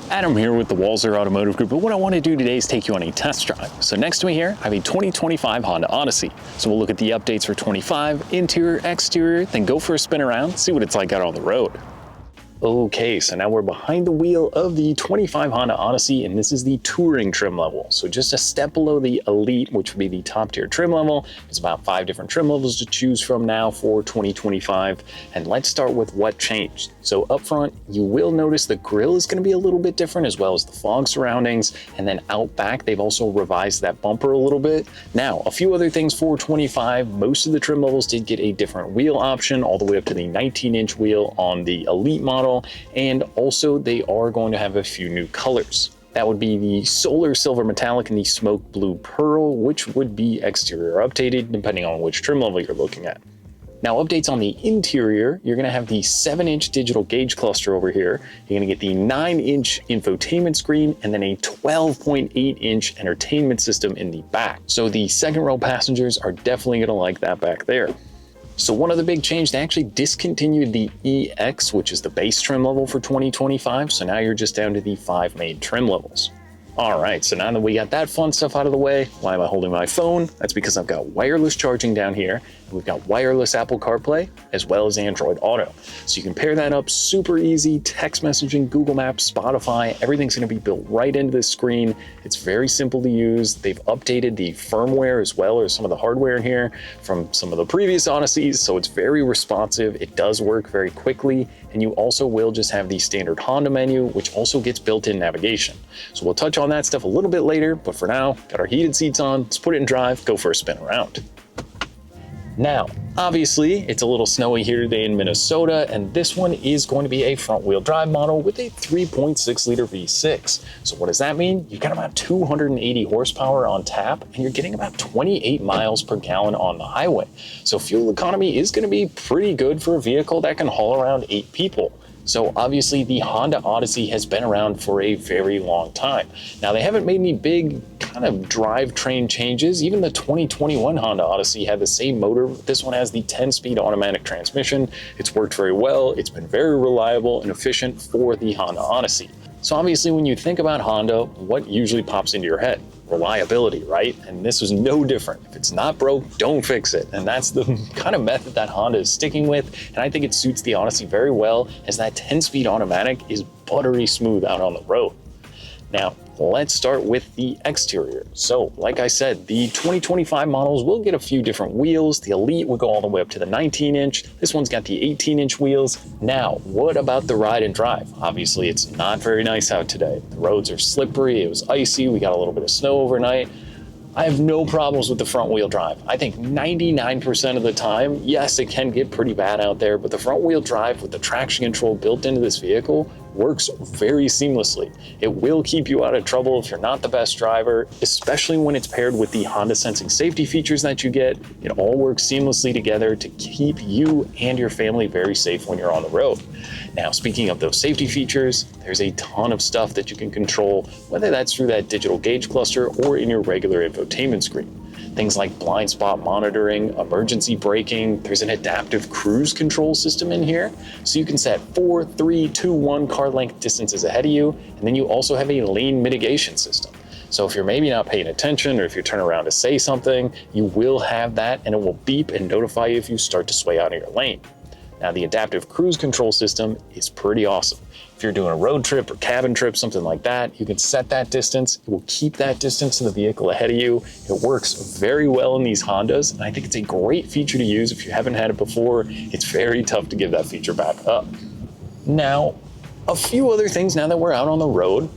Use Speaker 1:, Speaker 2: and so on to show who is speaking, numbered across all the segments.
Speaker 1: Adam here with the Walser Automotive Group, and what I want to do today is take you on a test drive. So next to me here, I have a 2025 Honda Odyssey. So we'll look at the updates for 25, interior, exterior, then go for a spin around, see what it's like out on the road. Okay, so now we're behind the wheel of the 25 Honda Odyssey, and this is the touring trim level. So just a step below the Elite, which would be the top tier trim level. There's about 5 different trim levels to choose from now for 2025. And let's start with what changed. So up front, you will notice the grille is going to be a little bit different, as well as the fog surroundings. And then out back, they've also revised that bumper a little bit. Now, a few other things for 25. Most of the trim levels did get a different wheel option, all the way up to the 19-inch wheel on the Elite model. And also they are going to have a few new colors. That would be the Solar Silver Metallic and the Smoke Blue Pearl, which would be exterior updated depending on which trim level you're looking at. Now, updates on the interior, you're going to have the 7-inch digital gauge cluster over here. You're going to get the 9-inch infotainment screen and then a 12.8-inch entertainment system in the back. So the second row passengers are definitely going to like that back there. So one other big change, they actually discontinued the EX, which is the base trim level for 2025. So now you're just down to the 5 main trim levels. All right, so now that we got that fun stuff out of the way, why am I holding my phone? That's because I've got wireless charging down here. And we've got wireless Apple CarPlay as well as Android Auto. So you can pair that up super easy, text messaging, Google Maps, Spotify, everything's gonna be built right into the screen. It's very simple to use. They've updated the firmware as well as some of the hardware in here from some of the previous Odysseys. So it's very responsive. It does work very quickly. And you also will just have the standard Honda menu, which also gets built-in navigation. So we'll touch on that stuff a little bit later, but for now, got our heated seats on, let's put it in drive, go for a spin around. Now, obviously, it's a little snowy here today in Minnesota, and this one is going to be a front-wheel drive model with a 3.6-liter V6. So what does that mean? You've got about 280 horsepower on tap, and you're getting about 28 miles per gallon on the highway. So fuel economy is going to be pretty good for a vehicle that can haul around 8 people. So obviously the Honda Odyssey has been around for a very long time. Now they haven't made any big kind of drivetrain changes. Even the 2021 Honda Odyssey had the same motor. This one has the 10-speed automatic transmission. It's worked very well. It's been very reliable and efficient for the Honda Odyssey. So obviously when you think about Honda, what usually pops into your head? Reliability, right? And this was no different. If it's not broke, don't fix it. And that's the kind of method that Honda is sticking with. And I think it suits the Odyssey very well, as that 10-speed automatic is buttery smooth out on the road. Now, let's start with the exterior. So, like I said, the 2025 models will get a few different wheels. The Elite will go all the way up to the 19-inch. This one's got the 18-inch wheels. Now, what about the ride and drive? Obviously, it's not very nice out today. The roads are slippery, it was icy, we got a little bit of snow overnight. I have no problems with the front wheel drive. I think 99% of the time, yes, it can get pretty bad out there, but the front wheel drive with the traction control built into this vehicle works very seamlessly. It will keep you out of trouble if you're not the best driver, especially when it's paired with the Honda sensing safety features that you get. It all works seamlessly together to keep you and your family very safe when you're on the road. Now, speaking of those safety features, there's a ton of stuff that you can control, whether that's through that digital gauge cluster or in your regular infotainment screen. Things like blind spot monitoring, emergency braking. There's an adaptive cruise control system in here. So you can set 4, 3, 2, 1 car length distances ahead of you. And then you also have a lane mitigation system. So if you're maybe not paying attention, or if you turn around to say something, you will have that, and it will beep and notify you if you start to sway out of your lane. Now, the adaptive cruise control system is pretty awesome. If you're doing a road trip or cabin trip, something like that, you can set that distance. It will keep that distance to the vehicle ahead of you. It works very well in these Hondas, and I think it's a great feature to use. If you haven't had it before, it's very tough to give that feature back up. Now, a few other things now that we're out on the road.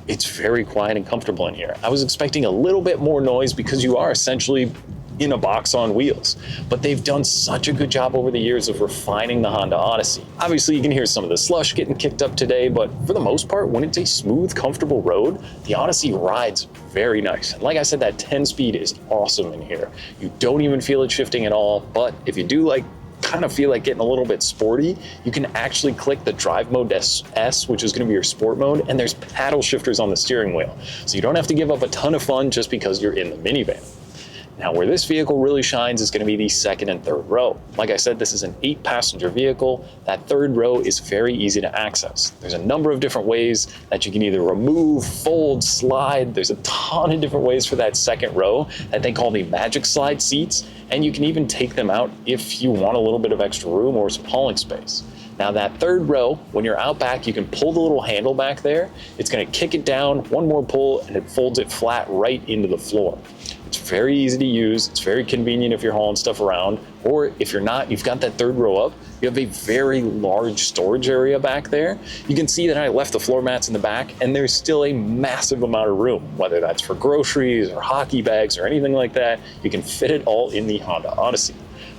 Speaker 1: It's very quiet and comfortable in here. I was expecting a little bit more noise because you are essentially in a box on wheels, but they've done such a good job over the years of refining the Honda Odyssey. Obviously, you can hear some of the slush getting kicked up today, but for the most part, when it's a smooth, comfortable road, the Odyssey rides very nice. And like I said, that 10-speed is awesome in here. You don't even feel it shifting at all, but if you do kind of feel like getting a little bit sporty, you can actually click the drive mode S, which is going to be your sport mode, and there's paddle shifters on the steering wheel. So you don't have to give up a ton of fun just because you're in the minivan. Now, where this vehicle really shines is going to be the second and third row. Like I said, this is an 8-passenger vehicle. That third row is very easy to access. There's a number of different ways that you can either remove, fold, slide. There's a ton of different ways for that second row that they call the magic slide seats. And you can even take them out if you want a little bit of extra room or some hauling space. Now that third row, when you're out back, you can pull the little handle back there. It's going to kick it down, one more pull, and it folds it flat right into the floor. It's very easy to use. It's very convenient if you're hauling stuff around, or if you're not, you've got that third row up. You have a very large storage area back there. You can see that I left the floor mats in the back, and there's still a massive amount of room, whether that's for groceries or hockey bags or anything like that. You can fit it all in the Honda Odyssey.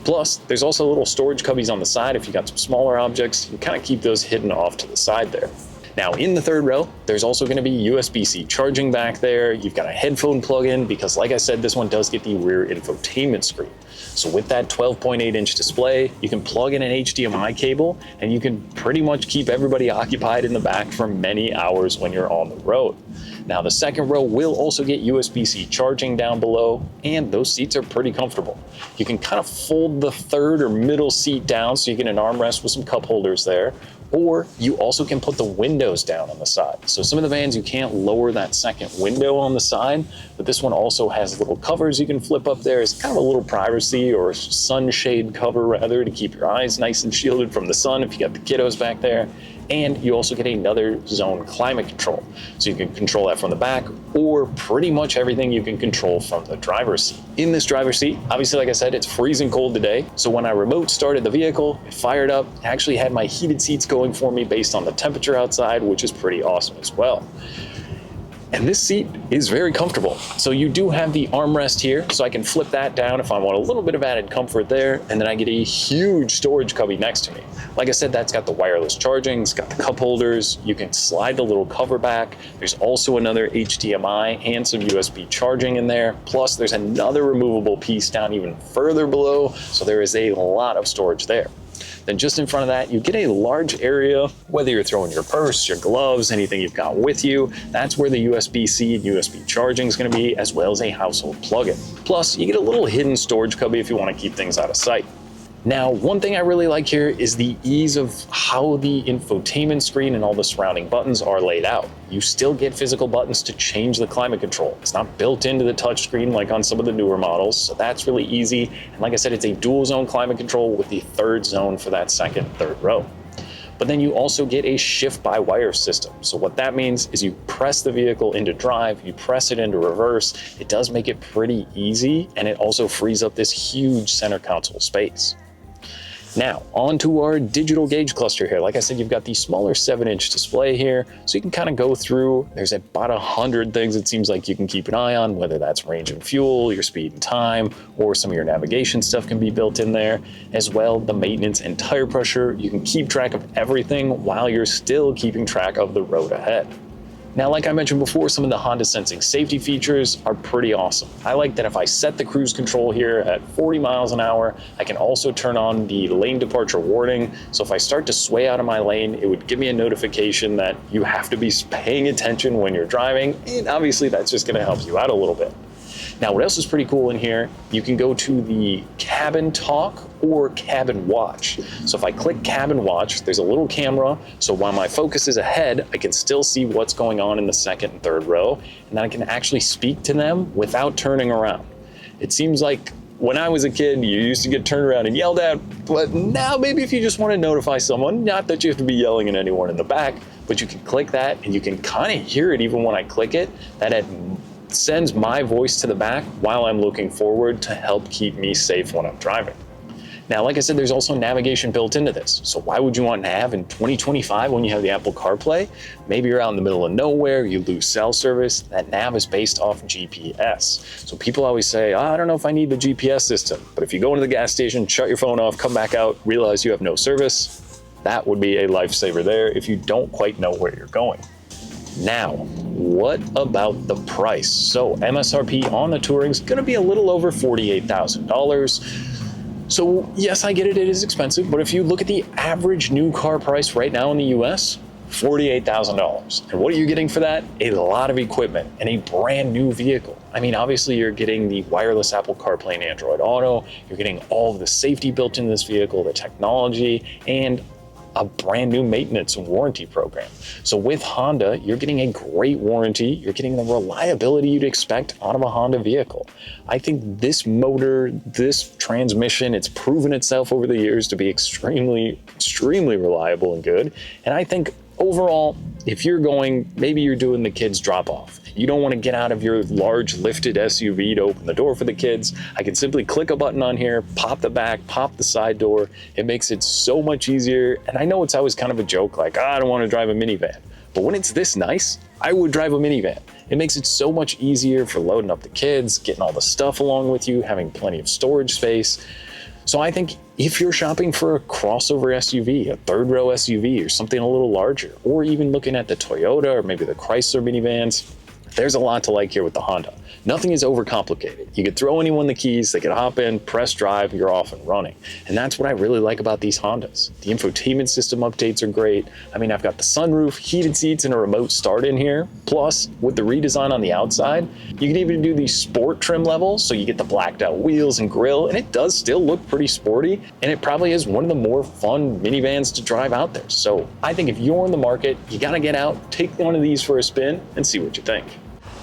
Speaker 1: Plus, there's also little storage cubbies on the side. If you got some smaller objects, you can kind of keep those hidden off to the side there. Now in the third row, there's also going to be USB-C charging back there. You've got a headphone plug-in because, like I said, this one does get the rear infotainment screen. So with that 12.8-inch display, you can plug in an HDMI cable and you can pretty much keep everybody occupied in the back for many hours when you're on the road. Now the second row will also get USB-C charging down below, and those seats are pretty comfortable. You can kind of fold the third or middle seat down so you get an armrest with some cup holders there, or you also can put the windows down on the side. So some of the vans, you can't lower that second window on the side, but this one also has little covers you can flip up there. It's kind of a little privacy or sunshade cover rather, to keep your eyes nice and shielded from the sun if you got the kiddos back there. And you also get another zone climate control. So you can control that from the back, or pretty much everything you can control from the driver's seat. In this driver's seat, obviously, like I said, it's freezing cold today. So when I remote started the vehicle, it fired up, it actually had my heated seats going for me based on the temperature outside, which is pretty awesome as well. And this seat is very comfortable. So you do have the armrest here, so I can flip that down if I want a little bit of added comfort there, and then I get a huge storage cubby next to me. Like I said, that's got the wireless charging, it's got the cup holders, you can slide the little cover back. There's also another HDMI and some USB charging in there. Plus there's another removable piece down even further below, so there is a lot of storage there. Then just in front of that, you get a large area, whether you're throwing your purse, your gloves, anything you've got with you. That's where the USB-C and USB charging is going to be, as well as a household plug-in. Plus, you get a little hidden storage cubby if you want to keep things out of sight. Now, one thing I really like here is the ease of how the infotainment screen and all the surrounding buttons are laid out. You still get physical buttons to change the climate control. It's not built into the touchscreen like on some of the newer models, so that's really easy. And like I said, it's a dual zone climate control with the third zone for that second, third row. But then you also get a shift-by-wire system. So what that means is you press the vehicle into drive, you press it into reverse. It does make it pretty easy, and it also frees up this huge center console space. Now, onto our digital gauge cluster here. Like I said, you've got the smaller 7-inch display here, so you can kind of go through. There's about 100 things it seems like you can keep an eye on, whether that's range and fuel, your speed and time, or some of your navigation stuff can be built in there. As well, the maintenance and tire pressure. You can keep track of everything while you're still keeping track of the road ahead. Now, like I mentioned before, some of the Honda Sensing safety features are pretty awesome. I like that if I set the cruise control here at 40 miles an hour, I can also turn on the lane departure warning. So if I start to sway out of my lane, it would give me a notification that you have to be paying attention when you're driving. And obviously that's just gonna help you out a little bit. Now, what else is pretty cool in here, you can go to the cabin talk or cabin watch. So if I click cabin watch, there's a little camera. So while my focus is ahead, I can still see what's going on in the second and third row. And then I can actually speak to them without turning around. It seems like when I was a kid, you used to get turned around and yelled at, but now maybe if you just want to notify someone, not that you have to be yelling at anyone in the back, but you can click that and you can kind of hear it even when I click it, that it sends my voice to the back while I'm looking forward to help keep me safe when I'm driving. Now, like I said, there's also navigation built into this. So why would you want nav in 2025 when you have the Apple CarPlay? Maybe you're out in the middle of nowhere, you lose cell service. That nav is based off GPS. So people always say, I don't know if I need the GPS system. But if you go into the gas station, shut your phone off, come back out, realize you have no service, that would be a lifesaver there if you don't quite know where you're going. Now, what about the price? So MSRP on the Touring is gonna be a little over $48,000. So yes, I get it, it is expensive, but if you look at the average new car price right now in the US, $48,000. And what are you getting for that? A lot of equipment and a brand new vehicle. I mean, obviously you're getting the wireless Apple CarPlay and Android Auto, you're getting all of the safety built into this vehicle, the technology, and a brand new maintenance and warranty program. So with Honda, you're getting a great warranty, you're getting the reliability you'd expect out of a Honda vehicle. I think this motor, this transmission, it's proven itself over the years to be extremely reliable and good. And I think overall, if you're going, maybe you're doing the kids drop off, you don't want to get out of your large lifted SUV to open the door for the kids, I can simply click a button on here, pop the back, pop the side door. It makes it so much easier. And I know it's always kind of a joke, like, I don't want to drive a minivan. But when it's this nice, I would drive a minivan. It makes it so much easier for loading up the kids, getting all the stuff along with you, having plenty of storage space. So I think if you're shopping for a crossover SUV, a third row SUV, or something a little larger, or even looking at the Toyota or maybe the Chrysler minivans, there's a lot to like here with the Honda. Nothing is overcomplicated. You could throw anyone the keys, they could hop in, press drive, you're off and running. And that's what I really like about these Hondas. The infotainment system updates are great. I mean, I've got the sunroof, heated seats, and a remote start in here. Plus, with the redesign on the outside, you can even do these sport trim levels, so you get the blacked out wheels and grille, and it does still look pretty sporty, and it probably is one of the more fun minivans to drive out there. So I think if you're in the market, you gotta get out, take one of these for a spin, and see what you think.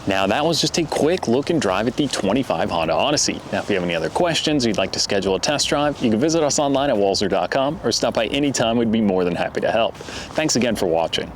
Speaker 1: Now that was just a quick look and drive at the 25 Honda Odyssey. Now if you have any other questions or you'd like to schedule a test drive, you can visit us online at walser.com or stop by anytime. We'd be more than happy to help. Thanks again for watching.